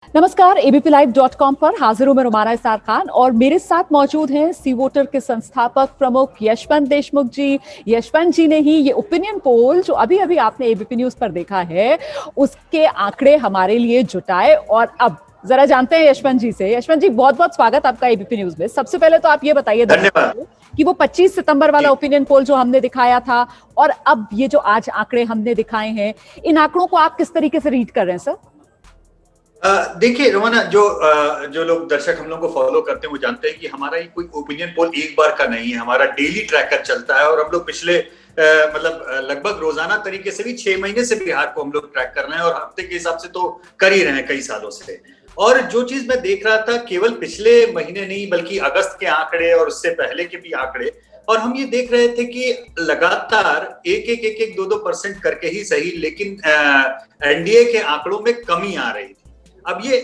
नमस्कार। abplive.com पर हाजिर हूं मैं रुमाना इसार खान और मेरे साथ मौजूद हैं सी वोटर के संस्थापक प्रमुख यशवंत देशमुख जी। यशवंत जी ने ही ये ओपिनियन पोल जो अभी अभी आपने एबीपी न्यूज पर देखा है उसके आंकड़े हमारे लिए जुटाए और अब जरा जानते हैं यशवंत जी से। यशवंत जी, बहुत बहुत स्वागत आपका एबीपी न्यूज में। सबसे पहले तो आप ये बताइए धन्यवाद कि वो 25 सितंबर वाला ओपिनियन पोल जो हमने दिखाया था और अब ये जो आज आंकड़े हमने दिखाए हैं, इन आंकड़ों को आप किस तरीके से रीड कर रहे हैं सर? देखिए रोमाना, जो लोग दर्शक हम लोग को फॉलो करते हैं वो जानते हैं कि हमारा ये कोई ओपिनियन पोल एक बार का नहीं है। हमारा डेली ट्रैकर चलता है और हम लोग पिछले लगभग रोजाना तरीके से भी 6 महीने से बिहार को हम लोग ट्रैक कर रहे हैं और हफ्ते के हिसाब से तो कर ही रहे हैं कई सालों से। और जो चीज मैं देख रहा था, केवल पिछले महीने नहीं बल्कि अगस्त के आंकड़े और उससे पहले के भी आंकड़े, और हम ये देख रहे थे कि लगातार 1-2% करके ही सही, लेकिन एनडीए के आंकड़ों में कमी आ रही थी। अब ये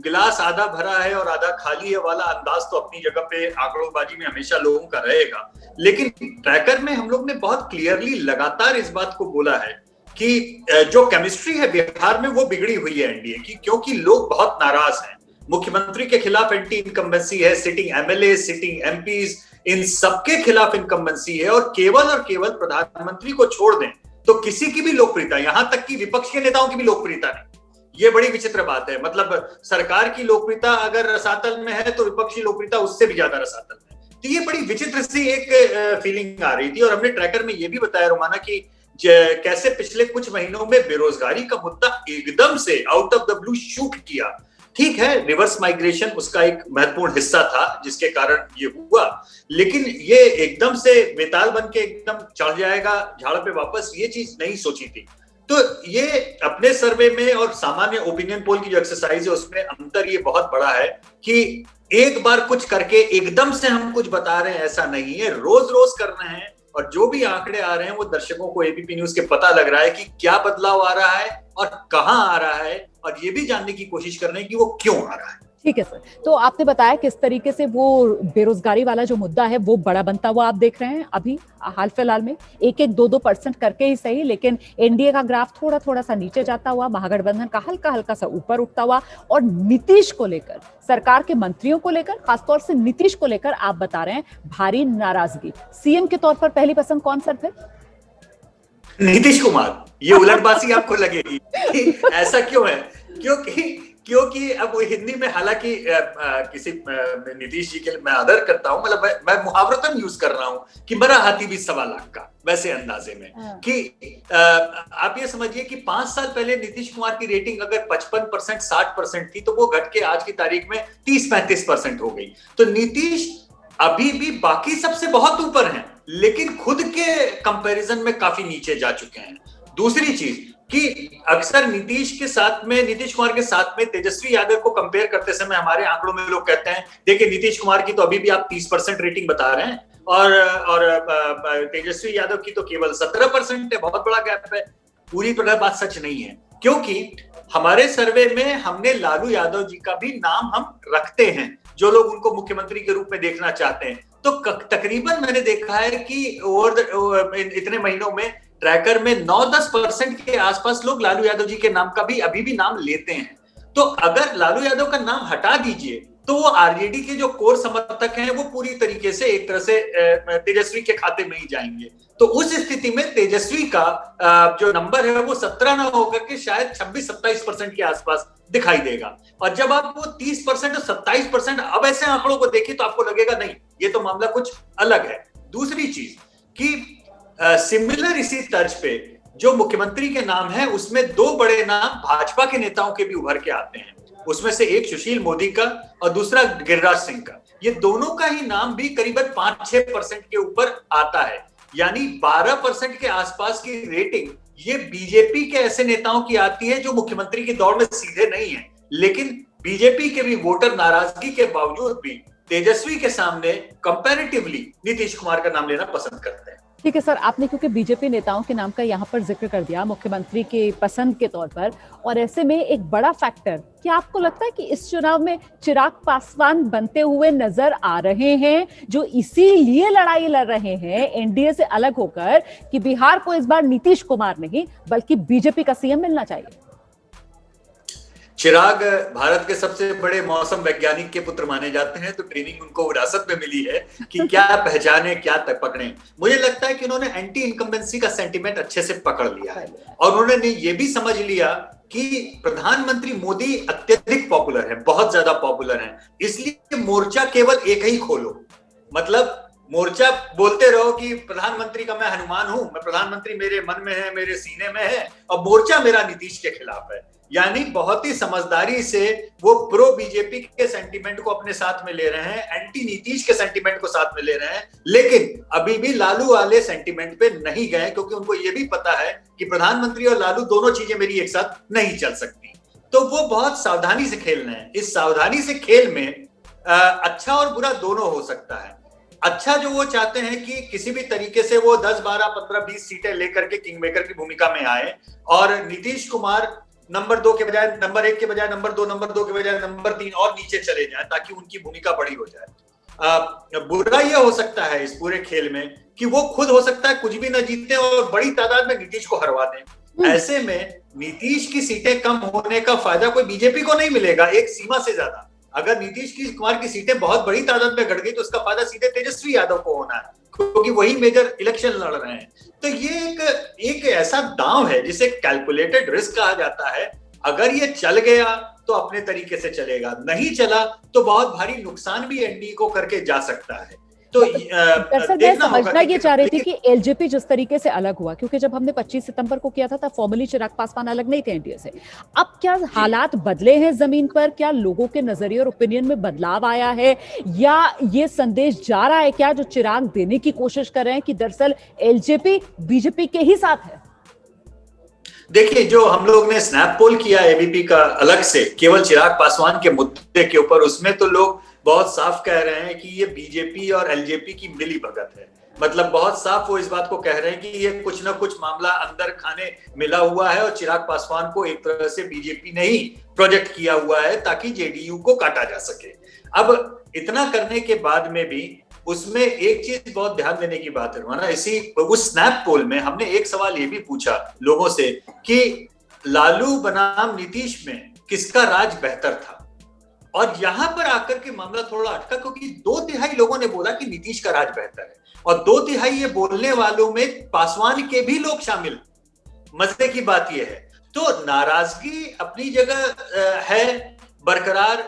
गिलास आधा भरा है और आधा खाली है वाला अंदाज तो अपनी जगह पे आंकड़ोंबाजी में हमेशा लोगों का रहेगा, लेकिन ट्रैकर में हम लोग ने बहुत क्लियरली लगातार इस बात को बोला है कि जो केमिस्ट्री है बिहार में वो बिगड़ी हुई है एनडीए की, क्योंकि लोग बहुत नाराज हैं। मुख्यमंत्री के खिलाफ एंटी इनकम्बेंसी है, सिटिंग एमएलए, सिटिंग एमपीज, इन सबके खिलाफ इनकम्बेंसी है और केवल प्रधानमंत्री को छोड़ दें तो किसी की भी लोकप्रियता, यहां तक कि विपक्ष के नेताओं की भी लोकप्रियता नहीं। ये बड़ी विचित्र बात है। मतलब सरकार की लोकप्रियता अगर रसातल में है तो विपक्षी लोकप्रियता उससे भी ज्यादा रसातल में। तो ये बड़ी विचित्र सी एक फीलिंग आ रही थी और हमने ट्रैकर में ये भी बताया रोमाना कि कैसे पिछले कुछ महीनों में बेरोजगारी का मुद्दा एकदम से out of the blue shoot किया। ठीक है, रिवर्स माइग्रेशन उसका एक महत्वपूर्ण हिस्सा था जिसके कारण ये हुआ, लेकिन ये एकदम से बेताल बन के एकदम चढ़ जाएगा झाड़ पे वापस, ये चीज नहीं सोची थी। तो ये अपने सर्वे में और सामान्य ओपिनियन पोल की जो एक्सरसाइज है उसमें अंतर ये बहुत बड़ा है कि एक बार कुछ करके एकदम से हम कुछ बता रहे हैं, ऐसा नहीं है। रोज रोज कर रहे हैं और जो भी आंकड़े आ रहे हैं वो दर्शकों को एबीपी न्यूज के पता लग रहा है कि क्या बदलाव आ रहा है और कहां आ रहा है, और ये भी जानने की कोशिश कर रहे हैं कि वो क्यों आ रहा है। ठीक है सर, तो आपने बताया किस तरीके से वो बेरोजगारी वाला जो मुद्दा है वो बड़ा बनता हुआ आप देख रहे हैं अभी हाल फिलहाल में 1-2% करके ही सही, लेकिन एनडीए का ग्राफ थोड़ा थोड़ा सा नीचे जाता हुआ, महागठबंधन का हल्का हल्का सा ऊपर उठता हुआ, और नीतीश को लेकर, सरकार के मंत्रियों को लेकर, खासतौर से नीतीश को लेकर आप बता रहे हैं भारी नाराजगी। सीएम के तौर पर पहली पसंद कौन सर फिर? नीतीश कुमार। ये उलटबाजी आपको लगेगी ऐसा क्यों है? क्योंकि अब वो हिंदी में, हालांकि किसी नीतीश जी के लिए मैं आदर करता हूं, मतलब मैं मुहावरतन यूज कर रहा हूं कि मरा हाथी भी 1.25 लाख का, वैसे अंदाजे में कि आप ये समझिए कि 5 साल पहले नीतीश कुमार की रेटिंग अगर 55%, 60% थी तो वो घट के आज की तारीख में 30-35% हो गई। तो नीतीश अभी भी बाकी सबसे बहुत ऊपर हैं, लेकिन खुद के कंपैरिजन में काफी नीचे जा चुके हैं। दूसरी चीज कि अक्सर नीतीश कुमार के साथ में तेजस्वी यादव को कंपेयर करते समय हमारे आंकड़ों में लोग कहते हैं देखिए नीतीश कुमार की तो अभी भी आप 30% रेटिंग बता रहे हैं और तेजस्वी यादव की तो केवल 17% है, बहुत बड़ा गैप है। पूरी तरह बात सच नहीं है, क्योंकि हमारे सर्वे में हमने लालू यादव जी का भी नाम हम रखते हैं, जो लोग उनको मुख्यमंत्री के रूप में देखना चाहते हैं। तो तकरीबन मैंने देखा है कि इतने महीनों में ट्रैकर में 9-10% के आसपास लोग लालू यादव जी के नाम का भी अभी भी नाम लेते हैं। तो अगर लालू यादव का नाम हटा दीजिए तो वो आरजेडी के जो कोर समर्थक हैं वो पूरी तरीके से एक तरह से तेजस्वी के खाते में ही जाएंगे। तो उस स्थिति में तेजस्वी का जो नंबर है वो 17 ना होकर के शायद 26-27% के आसपास दिखाई देगा। और जब आप वो 30% और 27% अब ऐसे आंकड़ों को देखें तो आपको लगेगा नहीं, ये तो मामला कुछ अलग है। दूसरी चीज कि सिमिलर इसी तर्ज पे जो मुख्यमंत्री के नाम है उसमें 2 बड़े नाम भाजपा के नेताओं के भी उभर के आते हैं। उसमें से एक सुशील मोदी का और दूसरा गिरिराज सिंह का। ये दोनों का ही नाम भी करीबन 5-6% के ऊपर आता है, यानी 12% के आसपास की रेटिंग ये बीजेपी के ऐसे नेताओं की आती है जो मुख्यमंत्री की दौड़ में सीधे नहीं है, लेकिन बीजेपी के भी वोटर नाराजगी के बावजूद भी तेजस्वी के सामने कंपैरेटिवली नीतीश कुमार का नाम लेना पसंद करते हैं। ठीक है सर, आपने क्योंकि बीजेपी नेताओं के नाम का यहाँ पर जिक्र कर दिया मुख्यमंत्री के पसंद के तौर पर, और ऐसे में एक बड़ा फैक्टर, क्या आपको लगता है कि इस चुनाव में चिराग पासवान बनते हुए नजर आ रहे हैं, जो इसीलिए लड़ाई लड़ रहे हैं एनडीए से अलग होकर कि बिहार को इस बार नीतीश कुमार नहीं बल्कि बीजेपी का सीएम मिलना चाहिए? चिराग भारत के सबसे बड़े मौसम वैज्ञानिक के पुत्र माने जाते हैं, तो ट्रेनिंग उनको विरासत में मिली है कि क्या पहचाने क्या पकड़े। मुझे लगता है कि उन्होंने एंटी इनकम्बेंसी का सेंटिमेंट अच्छे से पकड़ लिया है और उन्होंने ये भी समझ लिया कि प्रधानमंत्री मोदी अत्यधिक पॉपुलर है, बहुत ज्यादा पॉपुलर है, इसलिए मोर्चा केवल एक ही खोलो। मतलब मोर्चा बोलते रहो कि प्रधानमंत्री का मैं हनुमान हूं, मैं प्रधानमंत्री मेरे मन में है, मेरे सीने में है, और मोर्चा मेरा नीतीश के खिलाफ है। यानी बहुत ही समझदारी से वो प्रो बीजेपी के सेंटीमेंट को अपने साथ में ले रहे हैं, एंटी नीतीश के सेंटीमेंट को साथ में ले रहे हैं, लेकिन अभी भी लालू वाले सेंटीमेंट पे नहीं गए, क्योंकि उनको ये भी पता है कि प्रधानमंत्री और लालू दोनों चीजें मेरी एक साथ नहीं चल सकती। तो वो बहुत सावधानी से खेल रहे हैं। इस सावधानी से खेल में अच्छा और बुरा दोनों हो सकता है। अच्छा जो वो चाहते हैं कि किसी भी तरीके से वो 10, 12, 15, 20 सीटें लेकर के किंग मेकर की भूमिका में आए और नीतीश कुमार नंबर 2 के बजाय नंबर 1 के बजाय नंबर 2, नंबर 2 के बजाय नंबर 3 और नीचे चले जाएं, ताकि उनकी भूमिका बड़ी हो जाए। बुरा यह हो सकता है इस पूरे खेल में कि वो खुद हो सकता है कुछ भी न जीते और बड़ी तादाद में नीतीश को हरवा दें। ऐसे में नीतीश की सीटें कम होने का फायदा कोई बीजेपी को नहीं मिलेगा एक सीमा से ज्यादा। अगर नीतीश कुमार की सीटें बहुत बड़ी तादाद में घट गई तो उसका फायदा सीधे तेजस्वी यादव को होना है, क्योंकि वही मेजर इलेक्शन लड़ रहे हैं। तो ये एक ऐसा दांव है जिसे कैलकुलेटेड रिस्क कहा जाता है। अगर ये चल गया तो अपने तरीके से चलेगा, नहीं चला तो बहुत भारी नुकसान भी एनडीए को करके जा सकता है। तो दरअसल मैं समझना ये चाह रही थी कि एलजेपी जिस तरीके से अलग हुआ, क्योंकि जब हमने 25 सितंबर को किया था तब फॉर्मली चिराग पासवान अलग नहीं थे एनडीए से। अब क्या हालात बदले हैं जमीन पर? क्या लोगों के नजरिए और ओपिनियन में बदलाव आया है, या ये संदेश जा रहा है क्या जो चिराग देने की कोशिश कर रहे हैं कि दरअसल एलजेपी बीजेपी के ही साथ है? देखिए, जो हम लोग ने स्नैप पोल किया एबीपी का अलग से केवल चिराग पासवान के मुद्दे के ऊपर, उसमें तो लोग बहुत साफ कह रहे हैं कि ये बीजेपी और एलजेपी की मिली भगत है। मतलब बहुत साफ वो इस बात को कह रहे हैं कि ये कुछ ना कुछ मामला अंदर खाने मिला हुआ है और चिराग पासवान को एक तरह से बीजेपी ने ही प्रोजेक्ट किया हुआ है ताकि जेडीयू को काटा जा सके। अब इतना करने के बाद में भी उसमें एक चीज बहुत ध्यान देने की बात है ना, इसी उस स्नैप पोल में हमने एक सवाल ये भी पूछा लोगों से कि लालू बनाम नीतीश में किसका राज बेहतर था, और यहां पर आकर के मामला थोड़ा अटका, क्योंकि 2/3 लोगों ने बोला कि नीतीश का राज बेहतर है और 2/3 ये बोलने वालों में पासवान के भी लोग शामिल। मजे की बात यह है, तो नाराजगी अपनी जगह है बरकरार।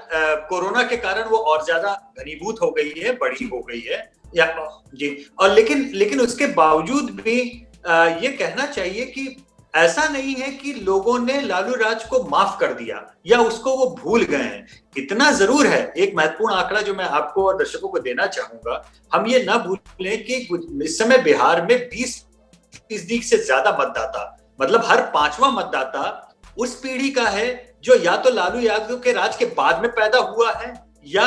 कोरोना के कारण वो और ज्यादा घनीभूत हो गई है, बड़ी हो गई है या जी, और लेकिन उसके बावजूद भी ये कहना चाहिए कि ऐसा नहीं है कि लोगों ने लालू राज को माफ कर दिया या उसको वो भूल गए हैं। इतना जरूर है, एक महत्वपूर्ण आंकड़ा जो मैं आपको और दर्शकों को देना चाहूंगा, हम ये ना भूलें कि इस समय बिहार में 20% से ज्यादा मतदाता, मतलब हर 5वां मतदाता उस पीढ़ी का है जो या तो लालू यादव के राज के बाद में पैदा हुआ है या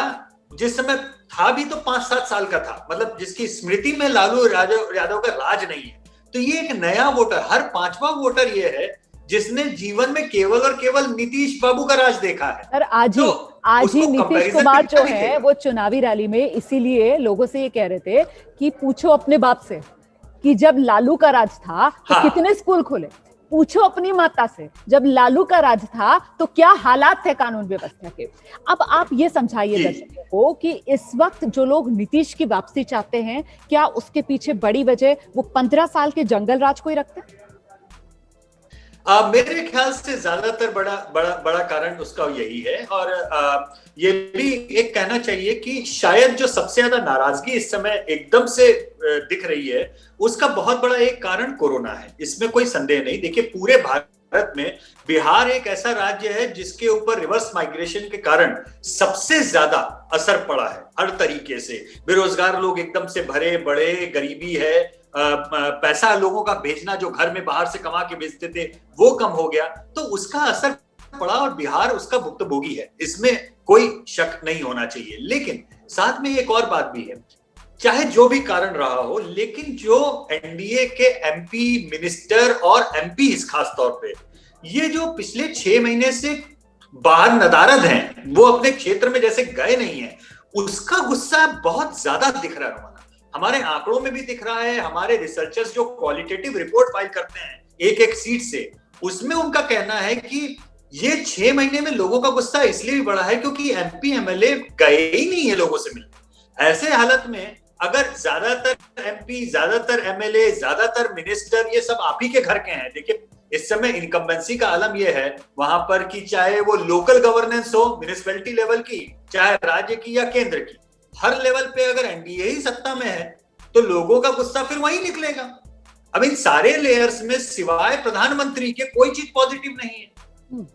जिस समय था भी तो 5-7 साल का था, मतलब जिसकी स्मृति में लालू यादव का राज नहीं है। तो ये एक नया वोटर, हर 5वां वोटर ये है जिसने जीवन में केवल और केवल नीतीश बाबू का राज देखा है। सर आज ही नीतीश कुमार जो है वो चुनावी रैली में इसीलिए लोगों से ये कह रहे थे कि पूछो अपने बाप से कि जब लालू का राज था तो कितने स्कूल खोले, पूछो अपनी माता से जब लालू का राज था तो क्या हालात थे कानून व्यवस्था के। अब आप ये समझाइए दर्शकों को कि इस वक्त जो लोग नीतीश की वापसी चाहते हैं, क्या उसके पीछे बड़ी वजह वो 15 साल के जंगल राज को ही रखते हैं? मेरे ख्याल से ज्यादातर बड़ा कारण उसका यही है। और ये भी एक कहना चाहिए कि शायद जो सबसे ज्यादा नाराजगी इस समय एकदम से दिख रही है उसका बहुत बड़ा एक कारण कोरोना है, इसमें कोई संदेह नहीं। देखिए, पूरे भारत में बिहार एक ऐसा राज्य है जिसके ऊपर रिवर्स माइग्रेशन के कारण सबसे ज्यादा असर पड़ा है हर तरीके से। बेरोजगार लोग एकदम से भरे बड़े, गरीबी है, पैसा लोगों का भेजना जो घर में बाहर से कमा के भेजते थे वो कम हो गया, तो उसका असर पड़ा और बिहार उसका भुक्तभोगी है, इसमें कोई शक नहीं होना चाहिए। लेकिन साथ में एक और बात भी है, चाहे जो भी कारण रहा हो, लेकिन जो एनडीए के एमपी मिनिस्टर और एमपी खास तौर पे ये जो पिछले 6 महीने से बाहर नदारद हैं, वो अपने क्षेत्र में जैसे गए नहीं है, उसका गुस्सा बहुत ज्यादा दिख रहा है। हमारे आंकड़ों में भी दिख रहा है, हमारे रिसर्चर्स जो क्वालिटेटिव रिपोर्ट फाइल करते हैं एक एक सीट से, उसमें उनका कहना है कि ये 6 महीने में लोगों का गुस्सा इसलिए भी बढ़ा है क्योंकि एमपी एमएलए गए ही नहीं है लोगों से मिलने। ऐसे हालत में अगर ज्यादातर एमपी, ज्यादातर एमएलए, ज्यादातर मिनिस्टर ये सब आप ही के घर के हैं। देखिए इस समय इनकम्बेंसी का आलम यह है वहां पर कि चाहे वो लोकल गवर्नेंस हो म्युनिसिपैलिटी लेवल की, चाहे राज्य की या केंद्र की, हर लेवल पे अगर एनडीए ही सत्ता में है तो लोगों का गुस्सा फिर वहीं निकलेगा। अब इन सारे लेयर्स में सिवाय प्रधानमंत्री के कोई चीज पॉजिटिव नहीं है।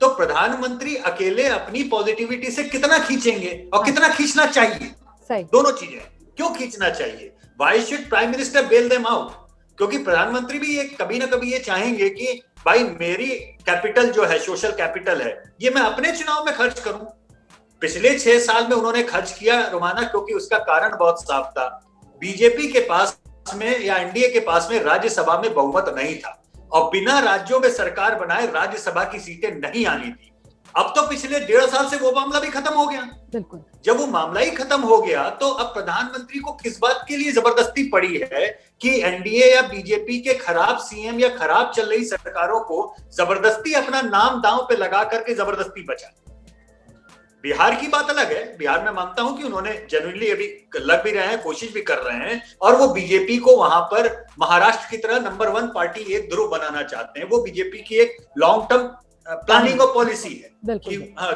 तो प्रधानमंत्री अकेले अपनी पॉजिटिविटी से कितना खींचेंगे और कितना खींचना चाहिए, दोनों चीजें। क्यों खींचना चाहिए? Why should prime minister bail them out? क्योंकि प्रधानमंत्री भी ये कभी ना कभी ये चाहेंगे कि भाई मेरी कैपिटल जो है, सोशल कैपिटल है, ये मैं अपने चुनाव में खर्च करूं। पिछले 6 साल में उन्होंने खर्च किया रोमाना, क्योंकि उसका कारण बहुत साफ था। बीजेपी के पास में या एनडीए के पास में राज्यसभा में बहुमत नहीं था और बिना राज्यों में सरकार बनाए राज्यसभा की सीटें नहीं आनी थी। अब तो पिछले 1.5 साल से वो मामला भी खत्म हो गया। बिल्कुल। जब वो मामला ही खत्म हो गया तो अब प्रधानमंत्री को किस बात के लिए जबरदस्ती पड़ी है कि एनडीए या बीजेपी के खराब सीएम या खराब चल रही सरकारों को जबरदस्ती अपना नाम दांव पे लगा करके जबरदस्ती बचा। बिहार की बात अलग है। बिहार में मानता हूं कि उन्होंने जेन्युइनली अभी लग भी रहे हैं, कोशिश भी कर रहे हैं और वो बीजेपी को वहां पर महाराष्ट्र की तरह नंबर 1 पार्टी एक ध्रुव बनाना चाहते हैं। वो बीजेपी की एक लॉन्ग टर्म प्लानिंग और पॉलिसी है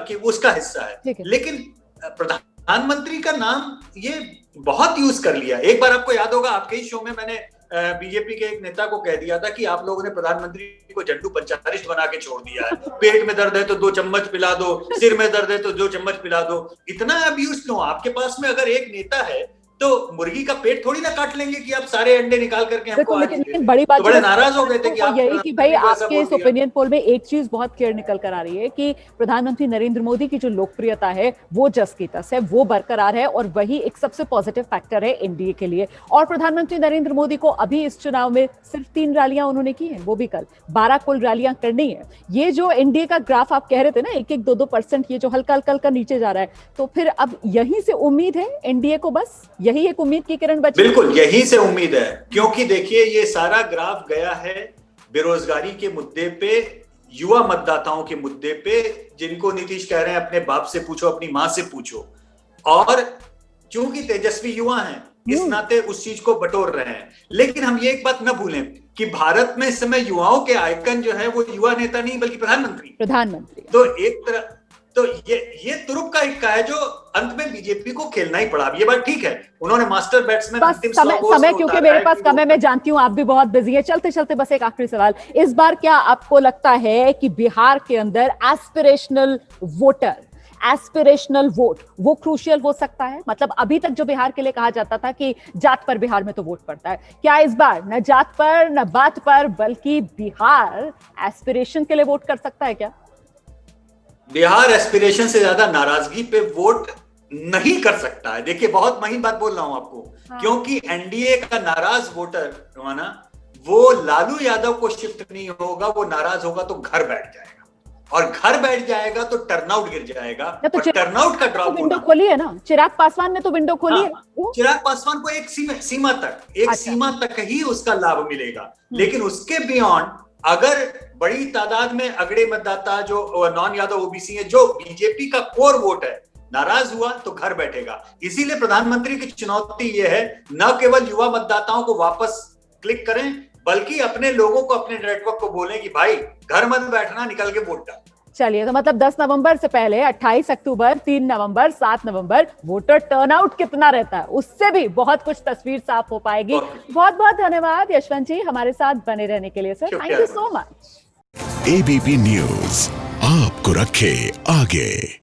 कि उसका हिस्सा है। लेकिन प्रधानमंत्री का नाम ये बहुत यूज कर लिया। एक बार आपको याद होगा आपके ही शो में मैंने बीजेपी के एक नेता को कह दिया था कि आप लोगों ने प्रधानमंत्री को जंडू पंचारिस्ट बना के छोड़ दिया है। पेट में दर्द है तो 2 चम्मच पिला दो, सिर में दर्द है तो 2 चम्मच पिला दो। इतना अब्यूज क्यों? आपके पास में अगर एक नेता है तो मुर्गी का पेट थोड़ी ना काट लेंगे कि आप सारे अंडे निकाल करके हमको। लेकिन बड़ी बात तो बड़े नाराज हो गए थे कि आप यही कि भाई आपके इस ओपिनियन पोल में एक चीज बहुत क्लियर निकल कर आ रही है कि प्रधानमंत्री नरेंद्र मोदी की जो लोकप्रियता है वो जस की तस है, वो बरकरार है और वही एक सबसे पॉजिटिव फैक्टर है एनडीए के लिए। और प्रधानमंत्री नरेंद्र मोदी को अभी इस चुनाव में सिर्फ 3 रैलियां उन्होंने की है, वो भी कल 12 कुल रैलियां करनी है। ये जो एनडीए का ग्राफ आप कह रहे थे ना 1-1, 2-2% ये जो हल्का हल्का नीचे जा रहा है, तो फिर अब यहीं से उम्मीद है एनडीए को, बस यही एक उम्मीद की किरण बची। बिल्कुल यहीं से उम्मीद है, क्योंकि देखिए ये सारा ग्राफ गया है बेरोजगारी के मुद्दे पे, युवा मतदाताओं के मुद्दे पे, जिनको नीतीश कह रहे हैं अपने बाप से पूछो, अपनी मां से पूछो। और चूंकि तेजस्वी युवा हैं इस नाते उस चीज को बटोर रहे हैं। लेकिन हम ये एक बात न भूलें कि भारत में इस समय युवाओं के आइकन जो है वो युवा नेता नहीं बल्कि प्रधानमंत्री। तो एक तरह तो ये तुरुप का हिक्का है जो अंत में बीजेपी को खेलना ही पड़ा। ये बात ठीक है, उन्होंने मास्टर बैट्समैन अंतिम समय क्योंकि मेरे पास कम है, मैं जानती हूँ आप भी बहुत बिजी है। चलते चलते बस एक आखिरी सवाल, इस बार क्या आपको लगता है कि बिहार के अंदर एस्पिरेशनल वोट वो क्रूशियल हो सकता है? मतलब अभी तक जो बिहार के लिए कहा जाता था कि जात पर बिहार में तो वोट पड़ता है, क्या इस बार न जात पर न बात पर बल्कि बिहार एस्पिरेशन के लिए वोट कर सकता है? क्या बिहार एस्पिरेशन से ज्यादा नाराजगी पे वोट नहीं कर सकता है? देखिए बहुत महीन बात बोल रहा हूं आपको। क्योंकि एनडीए का नाराज वोटर रोमाना वो लालू यादव को शिफ्ट नहीं होगा, वो नाराज होगा तो घर बैठ जाएगा और घर बैठ जाएगा तो टर्नआउट गिर जाएगा। तो टर्नआउट का ड्रॉप विंडो खोली है ना, चिराग पासवान ने तो विंडो खोली है। चिराग पासवान को एक सीमा तक ही उसका लाभ मिलेगा, लेकिन उसके बियॉन्ड अगर बड़ी तादाद में अगड़े मतदाता जो नॉन यादव ओबीसी है, जो बीजेपी का कोर वोट है, नाराज हुआ तो घर बैठेगा। इसीलिए प्रधानमंत्री की चुनौती यह है न केवल युवा मतदाताओं को वापस क्लिक करें बल्कि अपने लोगों को, अपने नेटवर्क को बोलें कि भाई घर मत बैठना, निकल के वोट डाल। चलिए, तो मतलब 10 नवंबर से पहले 28 अक्टूबर, 3 नवंबर, 7 नवंबर वोटर टर्नआउट कितना रहता है उससे भी बहुत कुछ तस्वीर साफ हो पाएगी। बहुत बहुत धन्यवाद यशवंत जी हमारे साथ बने रहने के लिए sir, thank you so much. ABP news आपको रखे आगे।